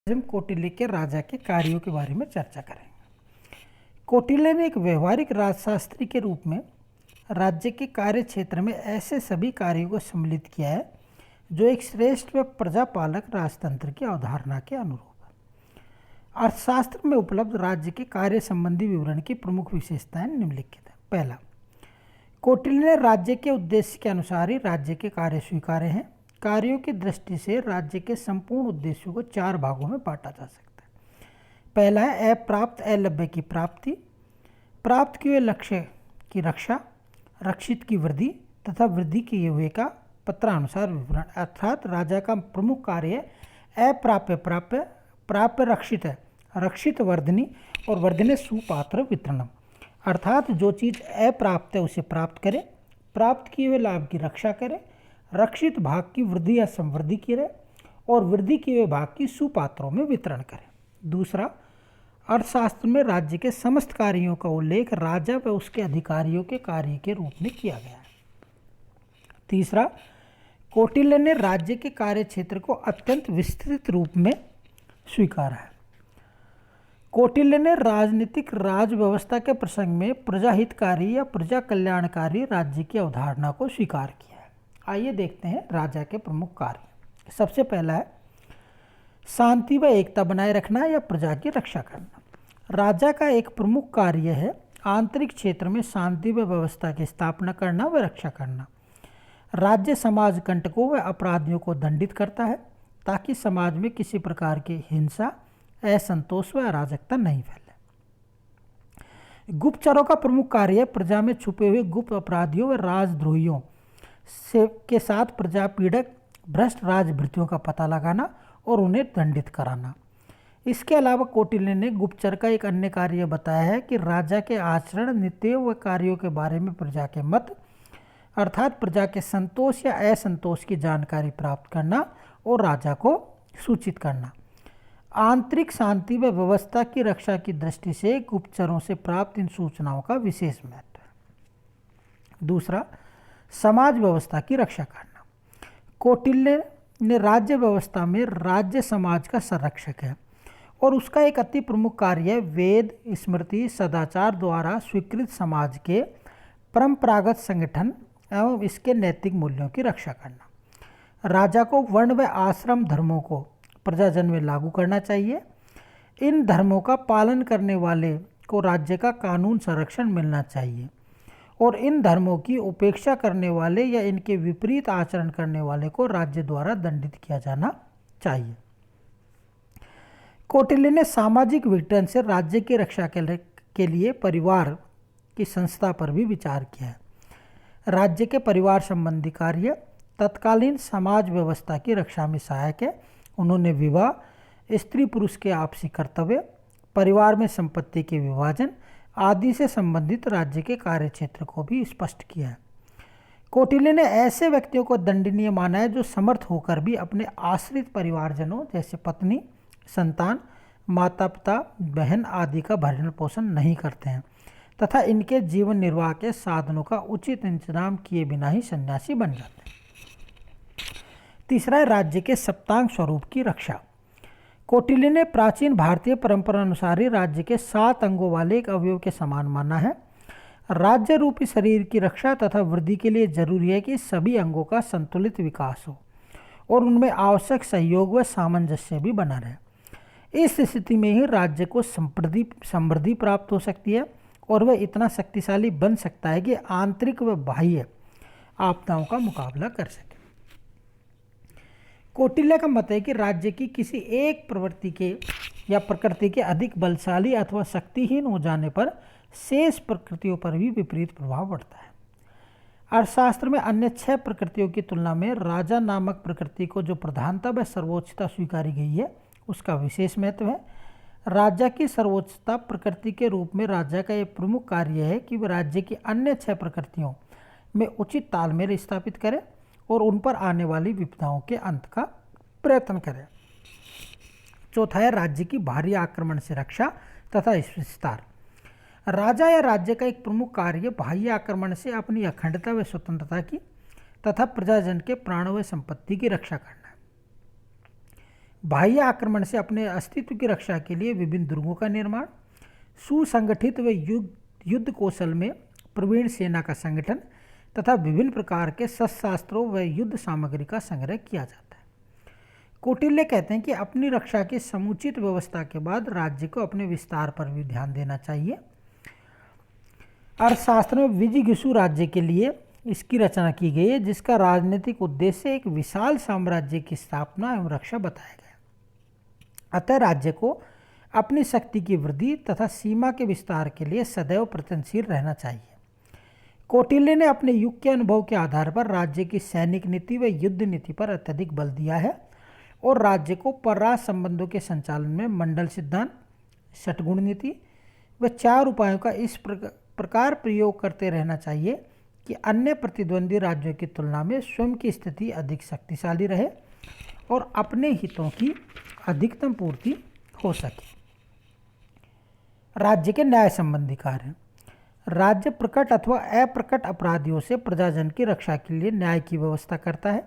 हम कौटिल्य के राजा के कार्यों के बारे में चर्चा करेंगे। कौटिल्य ने एक व्यवहारिक राजशास्त्री के रूप में राज्य के कार्य क्षेत्र में ऐसे सभी कार्यों को सम्मिलित किया है जो एक श्रेष्ठ व प्रजापालक राजतंत्र की अवधारणा के अनुरूप है। अर्थशास्त्र में उपलब्ध राज्य के कार्य संबंधी विवरण की प्रमुख विशेषताएं निम्नलिखित हैं। पहला, कौटिल्य ने राज्य के उद्देश्य के अनुसार ही राज्य के कार्य स्वीकारे हैं। कार्यों की दृष्टि से राज्य के संपूर्ण उद्देश्यों को चार भागों में बांटा जा सकता है। पहला है अप्राप्त अलभ्य की प्राप्ति, प्राप्त किए हुए लक्ष्य की रक्षा, रक्षित की वृद्धि तथा वृद्धि किए हुए का पत्रानुसार विवरण। अर्थात राजा का प्रमुख कार्य है अप्राप्य प्राप्य, प्राप्य रक्षित है, रक्षित वर्धनी और वर्धने सुपात्र वितरणम। अर्थात जो चीज़ अप्राप्त है उसे प्राप्त करे, प्राप्त किए हुए लाभ की रक्षा करे, रक्षित भाग की वृद्धि या संवृद्धि करे और वृद्धि किए हुए भाग की सुपात्रों में वितरण करे। दूसरा, अर्थशास्त्र में राज्य के समस्त कार्यों का उल्लेख राजा व उसके अधिकारियों के कार्य के रूप में किया गया है। तीसरा, कौटिल्य ने राज्य के कार्य क्षेत्र को अत्यंत विस्तृत रूप में स्वीकारा है। कौटिल्य ने राजनीतिक राज व्यवस्था के प्रसंग में प्रजाहितकारी या प्रजा कल्याणकारी राज्य की अवधारणा को स्वीकार किया है। आइए देखते हैं राजा के प्रमुख कार्य। सबसे पहला है शांति व एकता बनाए रखना या प्रजा की रक्षा करना। राजा का एक प्रमुख कार्य है आंतरिक क्षेत्र में शांति व व्यवस्था की स्थापना करना व रक्षा करना। राज्य समाज कंटकों व अपराधियों को दंडित करता है ताकि समाज में किसी प्रकार की हिंसा, असंतोष व अराजकता नहीं फैले। गुप्तचरों का प्रमुख कार्य है प्रजा में छुपे हुए गुप्त अपराधियों व राजद्रोहियों के साथ प्रजा पीड़क भ्रष्ट राजभृतियों का पता लगाना और उन्हें दंडित कराना। इसके अलावा कौटिल्य ने गुप्तचर का एक अन्य कार्य बताया है कि राजा के आचरण, नीतियों व कार्यों के बारे में प्रजा के मत अर्थात प्रजा के संतोष या असंतोष की जानकारी प्राप्त करना और राजा को सूचित करना। आंतरिक शांति व व्यवस्था की रक्षा की दृष्टि से गुप्तचरों से प्राप्त इन सूचनाओं का विशेष महत्व है। दूसरा, समाज व्यवस्था की रक्षा करना। कौटिल्य ने राज्य व्यवस्था में राज्य समाज का संरक्षक है और उसका एक अति प्रमुख कार्य है वेद, स्मृति, सदाचार द्वारा स्वीकृत समाज के परंपरागत संगठन एवं इसके नैतिक मूल्यों की रक्षा करना। राजा को वर्ण व आश्रम धर्मों को प्रजाजन में लागू करना चाहिए। इन धर्मों का पालन करने वाले को राज्य का कानून संरक्षण मिलना चाहिए और इन धर्मों की उपेक्षा करने वाले या इनके विपरीत आचरण करने वाले को राज्य द्वारा दंडित किया जाना चाहिए। कौटिल्य ने सामाजिक विघटन से राज्य की रक्षा के लिए परिवार की संस्था पर भी विचार किया है। राज्य के परिवार संबंधी कार्य तत्कालीन समाज व्यवस्था की रक्षा में सहायक है। उन्होंने विवाह, स्त्री पुरुष के आपसी कर्तव्य, परिवार में संपत्ति के विभाजन आदि से संबंधित राज्य के कार्य क्षेत्र को भी स्पष्ट किया है। कौटिल्य ने ऐसे व्यक्तियों को दंडनीय माना है जो समर्थ होकर भी अपने आश्रित परिवारजनों जैसे पत्नी, संतान, माता पिता, बहन आदि का भरण पोषण नहीं करते हैं तथा इनके जीवन निर्वाह के साधनों का उचित इंतजाम किए बिना ही सन्यासी बन जाते हैं। तीसरा है राज्य के सप्तांग स्वरूप की रक्षा। कौटिल्य ने प्राचीन भारतीय परंपरा अनुसार ही राज्य के 7 अंगों वाले एक अवयव के समान माना है। राज्य रूपी शरीर की रक्षा तथा वृद्धि के लिए जरूरी है कि सभी अंगों का संतुलित विकास हो और उनमें आवश्यक सहयोग व सामंजस्य भी बना रहे। इस स्थिति में ही राज्य को समृद्धि प्राप्त हो सकती है और वह इतना शक्तिशाली बन सकता है कि आंतरिक व बाह्य आपदाओं का मुकाबला कर सके। कौटिल्य का मत है कि राज्य की किसी एक प्रवृत्ति के या प्रकृति के अधिक बलशाली अथवा शक्तिहीन हो जाने पर शेष प्रकृतियों पर भी विपरीत प्रभाव पड़ता है। अर्थशास्त्र में अन्य 6 प्रकृतियों की तुलना में राजा नामक प्रकृति को जो प्रधानता व सर्वोच्चता स्वीकारी गई है उसका विशेष महत्व है। राजा की सर्वोच्चता प्रकृति के रूप में राजा का एक प्रमुख कार्य है कि वह राज्य की अन्य 6 प्रकृतियों में उचित तालमेल स्थापित करे और उन पर आने वाली विपदाओं के अंत का प्रयत्न करें। चौथा है राज्य की बाहरी आक्रमण से रक्षा तथा विस्तार। राजा या राज्य का एक प्रमुख कार्य बाह्य आक्रमण से अपनी अखंडता व स्वतंत्रता की तथा प्रजाजन के प्राणों व संपत्ति की रक्षा करना है। बाह्य आक्रमण से अपने अस्तित्व की रक्षा के लिए विभिन्न दुर्गों का निर्माण, सुसंगठित व युद्ध कौशल में प्रवीण सेना का संगठन तथा विभिन्न प्रकार के शस्त्रास्त्रों व युद्ध सामग्री का संग्रह किया जाता है। कौटिल्य कहते हैं कि अपनी रक्षा की समुचित व्यवस्था के बाद राज्य को अपने विस्तार पर भी ध्यान देना चाहिए। अर्थशास्त्र में विजिगीषु राज्य के लिए इसकी रचना की गई है, जिसका राजनीतिक उद्देश्य एक विशाल साम्राज्य की स्थापना एवं रक्षा बताया गया। अतः राज्य को अपनी शक्ति की वृद्धि तथा सीमा के विस्तार के लिए सदैव प्रयत्नशील रहना चाहिए। कौटिल्य ने अपने युग के अनुभव के आधार पर राज्य की सैनिक नीति व युद्ध नीति पर अत्यधिक बल दिया है और राज्य को परराष्ट्र संबंधों के संचालन में मंडल सिद्धांत, षटगुण नीति व 4 उपायों का इस प्रकार प्रयोग करते रहना चाहिए कि अन्य प्रतिद्वंदी राज्यों की तुलना में स्वयं की स्थिति अधिक शक्तिशाली रहे और अपने हितों की अधिकतम पूर्ति हो सके। राज्य के न्याय संबंधी कार्य। राज्य प्रकट अथवा अप्रकट अपराधियों से प्रजाजन की रक्षा के लिए न्याय की व्यवस्था करता है।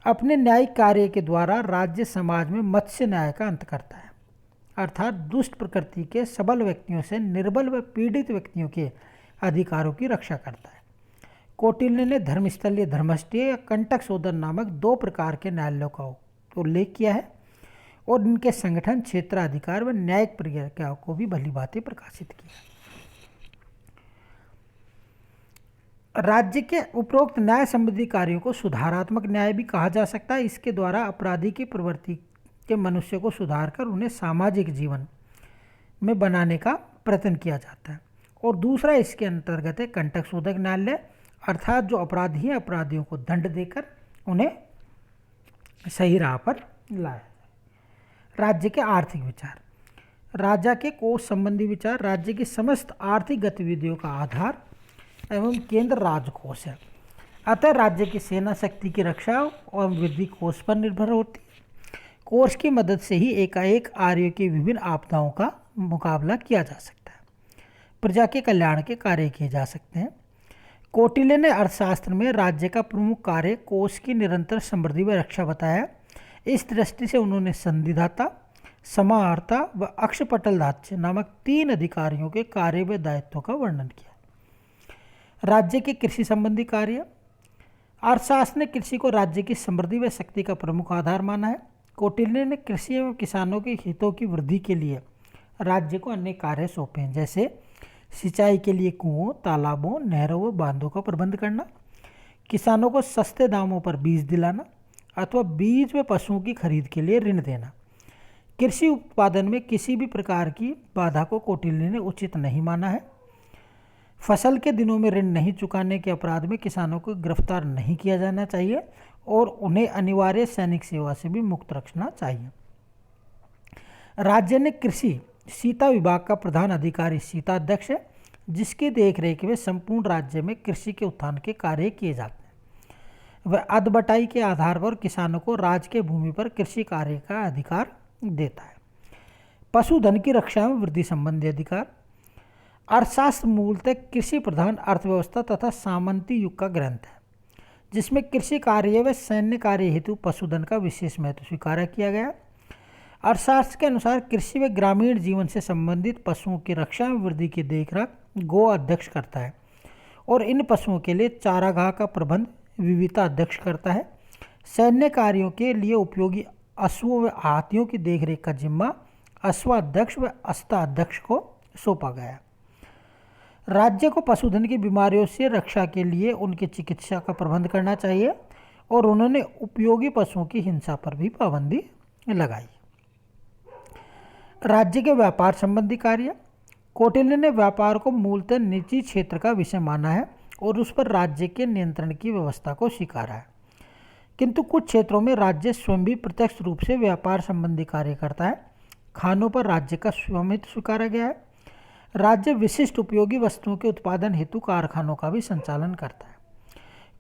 अपने न्यायिक कार्य के द्वारा राज्य समाज में मत्स्य न्याय का अंत करता है, अर्थात दुष्ट प्रकृति के सबल व्यक्तियों से निर्बल व पीड़ित व्यक्तियों के अधिकारों की रक्षा करता है। कौटिल्य ने धर्मस्थलीय, धर्मष्टीय या कंटक शोधन नामक 2 प्रकार के न्यायालयों का उल्लेख किया है और इनके संगठन, क्षेत्राधिकार व न्यायिक प्रक्रियाओं को भी भली भांति प्रकाशित किया। राज्य के उपरोक्त न्याय संबंधी कार्यों को सुधारात्मक न्याय भी कहा जा सकता है। इसके द्वारा अपराधी की प्रवृत्ति के मनुष्य को सुधार कर उन्हें सामाजिक जीवन में बनाने का प्रयत्न किया जाता है। और दूसरा इसके अंतर्गत है कंटक शोधक न्यायालय, अर्थात जो अपराधी हैं अपराधियों को दंड देकर उन्हें सही राह पर लाया जाए। राज्य के आर्थिक विचार। राजा के कोष संबंधी विचार। राज्य की समस्त आर्थिक गतिविधियों का आधार एवं केंद्र राजकोष है। अतः राज्य की सेना शक्ति की रक्षा और वृद्धि कोष पर निर्भर होती है। कोष की मदद से ही एकाएक आर्यों की विभिन्न आपदाओं का मुकाबला किया जा सकता है, प्रजा के कल्याण के कार्य किए जा सकते हैं। कौटिल्य ने अर्थशास्त्र में राज्य का प्रमुख कार्य कोष की निरंतर समृद्धि व रक्षा बताया। इस दृष्टि से उन्होंने संधिदाता, समाहर्ता व अक्षपटलदास्य नामक 3 अधिकारियों के कार्य व दायित्वों का वर्णन किया। राज्य के कृषि संबंधी कार्य। अर्थशास्त्र ने कृषि को राज्य की समृद्धि व शक्ति का प्रमुख आधार माना है। कौटिल्य ने कृषि एवं किसानों के हितों की वृद्धि के लिए राज्य को अनेक कार्य सौंपे हैं, जैसे सिंचाई के लिए कुओं, तालाबों, नहरों व बांधों का प्रबंध करना, किसानों को सस्ते दामों पर बीज दिलाना अथवा बीज व पशुओं की खरीद के लिए ऋण देना। कृषि उत्पादन में किसी भी प्रकार की बाधा को कौटिल्य ने उचित नहीं माना है। फसल के दिनों में ऋण नहीं चुकाने के अपराध में किसानों को गिरफ्तार नहीं किया जाना चाहिए और उन्हें अनिवार्य सैनिक सेवा से भी मुक्त रखना चाहिए। राज्य ने कृषि सीता विभाग का प्रधान अधिकारी सीता अध्यक्ष है, जिसकी देखरेख में संपूर्ण राज्य में कृषि के उत्थान के कार्य किए जाते हैं। वह अदबटाई के आधार पर किसानों को राज के भूमि पर कृषि कार्य का अधिकार देता है। पशुधन की रक्षा में वृद्धि संबंधी अधिकार। अर्थशास्त्र मूलतः कृषि प्रधान अर्थव्यवस्था तथा सामंती युग का ग्रंथ है, जिसमें कृषि कार्य व सैन्य कार्य हेतु पशुधन का विशेष महत्व स्वीकार किया गया। अर्थशास्त्र के अनुसार कृषि व ग्रामीण जीवन से संबंधित पशुओं की रक्षा एवं वृद्धि की देखरेख गो अध्यक्ष करता है और इन पशुओं के लिए चारागाह का प्रबंध विविता अध्यक्ष करता है। सैन्य कार्यों के लिए उपयोगी अश्वों व हाथियों की देखरेख का जिम्मा अश्वाध्यक्ष व अस्ताध्यक्ष को सौंपा गया। राज्य को पशुधन की बीमारियों से रक्षा के लिए उनकी चिकित्सा का प्रबंध करना चाहिए और उन्होंने उपयोगी पशुओं की हिंसा पर भी पाबंदी लगाई। राज्य के व्यापार संबंधी कार्य। कौटिल्य ने व्यापार को मूलतः निजी क्षेत्र का विषय माना है और उस पर राज्य के नियंत्रण की व्यवस्था को स्वीकारा है, किंतु कुछ क्षेत्रों में राज्य स्वयं भी प्रत्यक्ष रूप से व्यापार संबंधी कार्य करता है। खानों पर राज्य का स्वामित्व स्वीकारा गया है। राज्य विशिष्ट उपयोगी वस्तुओं के उत्पादन हेतु कारखानों का भी संचालन करता है।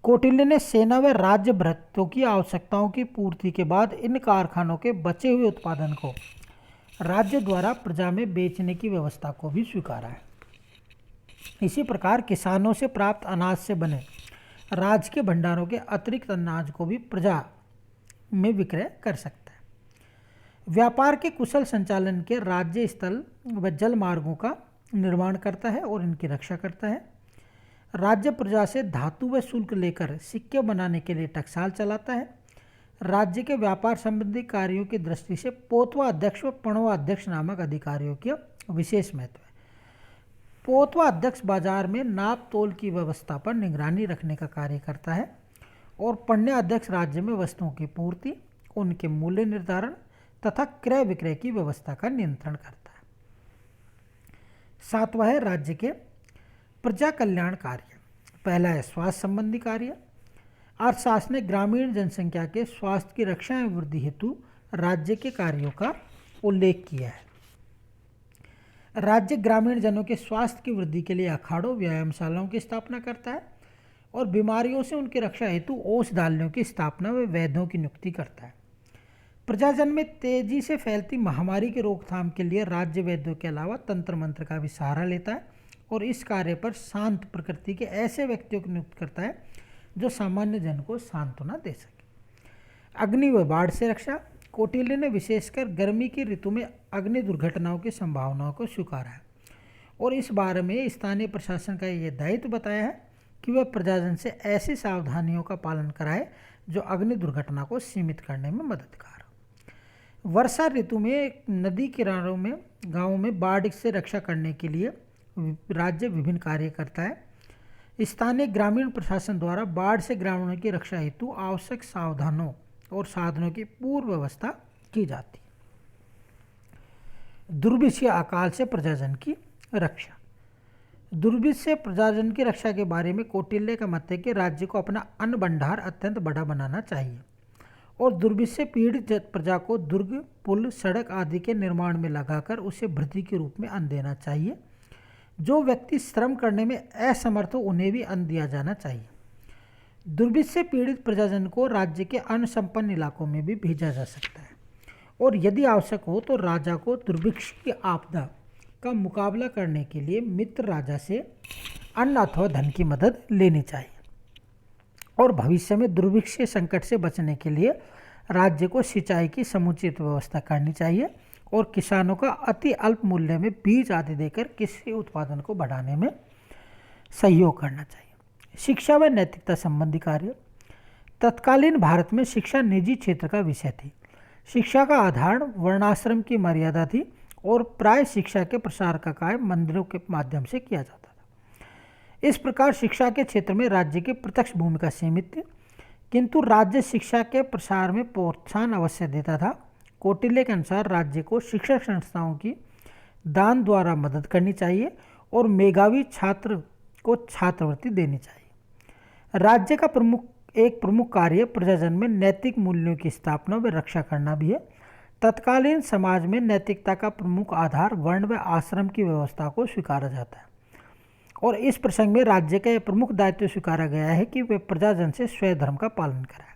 कौटिल्य ने सेना व राज्य भृत्यों की आवश्यकताओं की पूर्ति के बाद इन कारखानों के बचे हुए उत्पादन को राज्य द्वारा प्रजा में बेचने की व्यवस्था को भी स्वीकारा है। इसी प्रकार किसानों से प्राप्त अनाज से बने राज्य के भंडारों के अतिरिक्त अनाज को भी प्रजा में विक्रय कर सकता है। व्यापार के कुशल संचालन के राज्य स्थल व जल मार्गों का निर्माण करता है और इनकी रक्षा करता है। राज्य प्रजा से धातु व शुल्क लेकर सिक्के बनाने के लिए टकसाल चलाता है। राज्य के व्यापार संबंधी कार्यों की दृष्टि से पोतवा अध्यक्ष व पणवा अध्यक्ष नामक अधिकारियों के विशेष महत्व है। पोतवा अध्यक्ष बाजार में नाप तोल की व्यवस्था पर निगरानी रखने का कार्य करता है और पण्य अध्यक्ष राज्य में वस्तुओं की पूर्ति, उनके मूल्य निर्धारण तथा क्रय विक्रय की व्यवस्था का नियंत्रण करता है। सातवां है राज्य के प्रजा कल्याण कार्य। पहला है स्वास्थ्य संबंधी कार्य। अर्थशास्त्र ने ग्रामीण जनसंख्या के स्वास्थ्य की रक्षा एवं वृद्धि हेतु राज्य के कार्यों का उल्लेख किया है। राज्य ग्रामीण जनों के स्वास्थ्य की वृद्धि के लिए अखाड़ों, व्यायामशालाओं की स्थापना करता है और बीमारियों से उनकी रक्षा हेतु औषधालयों की स्थापना व वैद्यों की नियुक्ति करता है। प्रजाजन में तेजी से फैलती महामारी की रोकथाम के लिए राज्य वैद्यों के अलावा तंत्र मंत्र का भी सहारा लेता है और इस कार्य पर शांत प्रकृति के ऐसे व्यक्तियों को नियुक्त करता है जो सामान्य जन को सांत्वना दे सके। अग्नि व बाढ़ से रक्षा। कौटिल्य ने विशेषकर गर्मी की ऋतु में अग्नि दुर्घटनाओं की संभावनाओं को स्वीकारा है और इस बारे में स्थानीय प्रशासन का यह दायित्व बताया है कि वह प्रजाजन से ऐसी सावधानियों का पालन कराए जो अग्नि दुर्घटना को सीमित करने में मददगार हो। वर्षा ऋतु में नदी किनारों में गांवों में बाढ़ से रक्षा करने के लिए राज्य विभिन्न कार्य करता है। स्थानीय ग्रामीण प्रशासन द्वारा बाढ़ से ग्रामीणों की रक्षा हेतु आवश्यक सावधानों और साधनों की पूर्व व्यवस्था की जाती है। दुर्भिक्ष या अकाल से प्रजाजन की रक्षा। दुर्भिक्ष से प्रजाजन की रक्षा के बारे में कौटिल्य का मत है कि राज्य को अपना अन्न भंडार अत्यंत बड़ा बनाना चाहिए और दुर्भिक्ष से पीड़ित प्रजा को दुर्ग, पुल, सड़क आदि के निर्माण में लगाकर उसे भृति के रूप में अन्न देना चाहिए। जो व्यक्ति श्रम करने में असमर्थ हो उन्हें भी अन्न दिया जाना चाहिए। दुर्भिक्ष से पीड़ित प्रजाजन को राज्य के अन्न संपन्न इलाकों में भी भेजा जा सकता है और यदि आवश्यक हो तो राजा को दुर्भिक्ष की आपदा का मुकाबला करने के लिए मित्र राजा से अन्न अथवा धन की मदद लेनी चाहिए और भविष्य में दुर्भिक्ष के संकट से बचने के लिए राज्य को सिंचाई की समुचित व्यवस्था करनी चाहिए और किसानों का अति अल्प मूल्य में बीज आदि देकर कृषि उत्पादन को बढ़ाने में सहयोग करना चाहिए। शिक्षा व नैतिकता संबंधी कार्य। तत्कालीन भारत में शिक्षा निजी क्षेत्र का विषय थी। शिक्षा का आधार वर्णाश्रम की मर्यादा थी और प्राय शिक्षा के प्रसार का कार्य मंदिरों के माध्यम से किया जाता था। इस प्रकार शिक्षा के क्षेत्र में राज्य की प्रत्यक्ष भूमिका सीमित थी, किंतु राज्य शिक्षा के प्रसार में प्रोत्साहन अवश्य देता था। कौटिल्य के अनुसार राज्य को शिक्षण संस्थाओं की दान द्वारा मदद करनी चाहिए और मेधावी छात्र को छात्रवृत्ति देनी चाहिए। राज्य का एक प्रमुख कार्य प्रजाजन में नैतिक मूल्यों की स्थापना व रक्षा करना भी है। तत्कालीन समाज में नैतिकता का प्रमुख आधार वर्ण व आश्रम की व्यवस्था को स्वीकारा जाता है और इस प्रसंग में राज्य का यह प्रमुख दायित्व स्वीकारा गया है कि वे प्रजाजन से स्वधर्म का पालन कराए।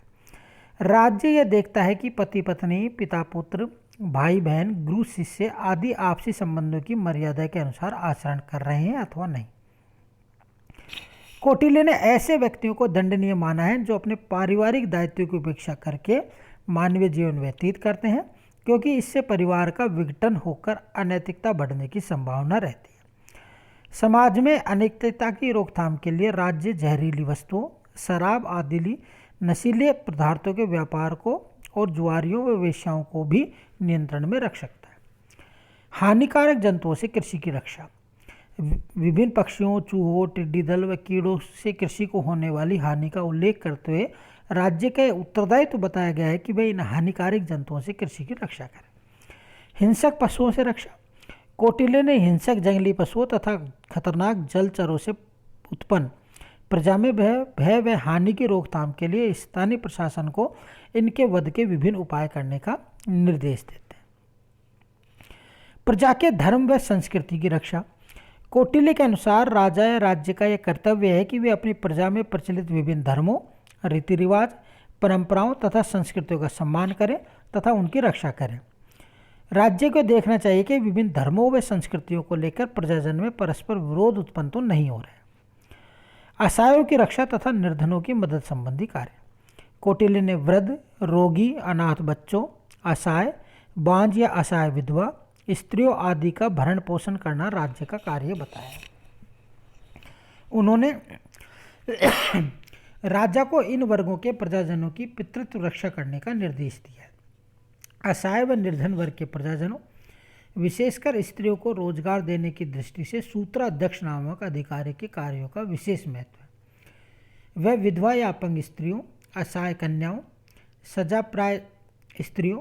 राज्य यह देखता है कि पति पत्नी, पिता पुत्र, भाई बहन, गुरु शिष्य आदि आपसी संबंधों की मर्यादा के अनुसार आचरण कर रहे हैं अथवा नहीं। कौटिल्य ने ऐसे व्यक्तियों को दंडनीय माना है जो अपने पारिवारिक दायित्व की उपेक्षा करके मानवीय जीवन व्यतीत करते हैं, क्योंकि इससे परिवार का विघटन होकर अनैतिकता बढ़ने की संभावना रहती है। समाज में अनैतिकता की रोकथाम के लिए राज्य जहरीली वस्तुओं, शराब आदि नशीले पदार्थों के व्यापार को और जुआरियों व वेश्याओं को भी नियंत्रण में रख सकता है। हानिकारक जंतुओं से कृषि की रक्षा। विभिन्न पक्षियों, चूहों, टिड्डी दल व कीड़ों से कृषि को होने वाली हानि का उल्लेख करते हुए राज्य का उत्तरदायित्व बताया गया है कि वह इन हानिकारक जंतुओं से कृषि की रक्षा करें। हिंसक पशुओं से रक्षा। कौटिल्य ने हिंसक जंगली पशुओं तथा खतरनाक जलचरों से उत्पन्न प्रजा में भय व हानि की रोकथाम के लिए स्थानीय प्रशासन को इनके वध के विभिन्न उपाय करने का निर्देश देते हैं। प्रजा के धर्म व संस्कृति की रक्षा। कौटिल्य के अनुसार राजा या राज्य का यह कर्तव्य है कि वे अपनी प्रजा में प्रचलित विभिन्न धर्मों, रीति रिवाज, परंपराओं तथा संस्कृतियों का सम्मान करें तथा उनकी रक्षा करें। राज्य को देखना चाहिए कि विभिन्न धर्मों व संस्कृतियों को लेकर प्रजाजन में परस्पर विरोध उत्पन्न तो नहीं हो रहे। असहायों की रक्षा तथा निर्धनों की मदद संबंधी कार्य। कौटिल्य ने वृद्ध, रोगी, अनाथ बच्चों, असहाय, बांझ या असहाय विधवा, स्त्रियों आदि का भरण पोषण करना राज्य का कार्य बताया। उन्होंने राजा को इन वर्गों के प्रजाजनों की पितृत्व रक्षा करने का निर्देश दिया। असहाय व निर्धन वर्ग के प्रजाजनों, विशेषकर स्त्रियों को रोजगार देने की दृष्टि से सूत्राध्यक्ष नामक अधिकारी के कार्यों का विशेष महत्व है। वह विधवा या अपंग स्त्रियों, असहाय कन्याओं, सजाप्राय स्त्रियों,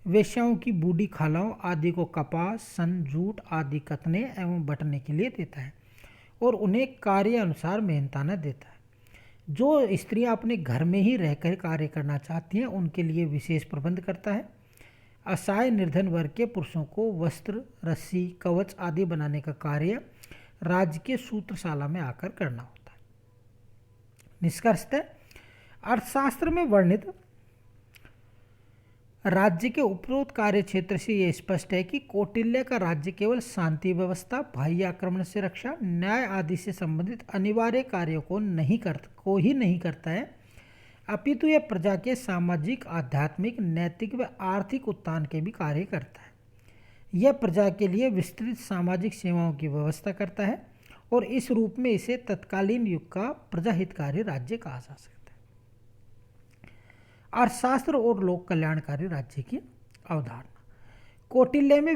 वेश्याओं की बूढ़ी खालाओं आदि को कपास, सन, जूट आदि कतने एवं बटने के लिए देता है और उन्हें कार्य अनुसार मेहनताना देता है। जो स्त्रियां अपने घर में ही रहकर कार्य करना चाहती हैं उनके लिए विशेष प्रबंध करता है। असहाय निर्धन वर्ग के पुरुषों को वस्त्र, रस्सी, कवच आदि बनाने का कार्य राज्य के सूत्रशाला में आकर करना होता है। निष्कर्षतः अर्थशास्त्र में वर्णित राज्य के उपरोक्त कार्य क्षेत्र से यह स्पष्ट है कि कौटिल्य का राज्य केवल शांति व्यवस्था, बाह्य आक्रमण से रक्षा, न्याय आदि से संबंधित अनिवार्य कार्यों को ही नहीं करता है, अपितु यह प्रजा के सामाजिक, आध्यात्मिक, नैतिक व आर्थिक उत्थान के भी कार्य करता है। यह प्रजा के लिए विस्तृत सामाजिक सेवाओं की व्यवस्था करता है और इस रूप में इसे तत्कालीन युग का प्रजाहितकारी राज्य कहा जा सकता है। अर्थशास्त्र और लोक कल्याणकारी राज्य की अवधारणा। कौटिल्य में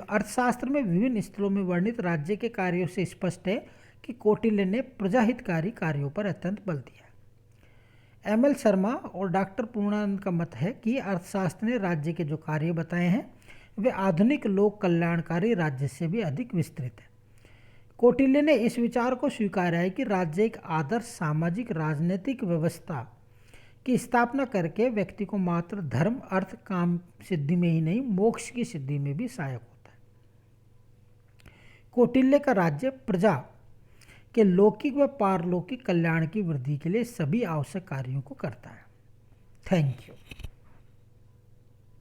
अर्थशास्त्र में विभिन्न स्थलों में वर्णित राज्य के कार्यों से स्पष्ट है कि कौटिल्य ने प्रजाहितकारी कार्यों पर अत्यंत बल दिया। एम.एल. शर्मा और डॉक्टर पूर्णानंद का मत है कि अर्थशास्त्र ने राज्य के जो कार्य बताए हैं वे आधुनिक लोक कल्याणकारी राज्य से भी अधिक विस्तृत है। कौटिल्य ने इस विचार को स्वीकारा है कि राज्य एक आदर्श सामाजिक राजनीतिक व्यवस्था की स्थापना करके व्यक्ति को मात्र धर्म, अर्थ, काम सिद्धि में ही नहीं मोक्ष की सिद्धि में भी सहायक होता है। कौटिल्य का राज्य प्रजा के लौकिक व पारलौकिक कल्याण की वृद्धि के लिए सभी आवश्यक कार्यों को करता है। Thank you.